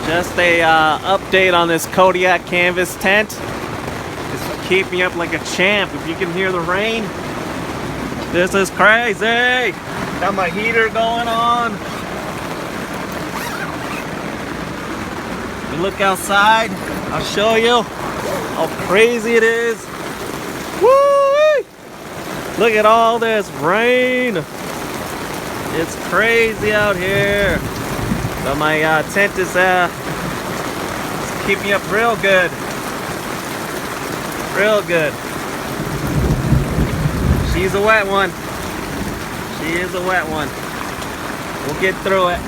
Just a update on this Kodiak Canvas tent. It's keeping me up like a champ. If you can hear the rain, this is crazy. Got my heater going on. You look outside, I'll show you how crazy it is. Woo! Look at all this rain. It's crazy out here. So my tent is keeping me up real good. Real good. She's a wet one. She is a wet one. We'll get through it.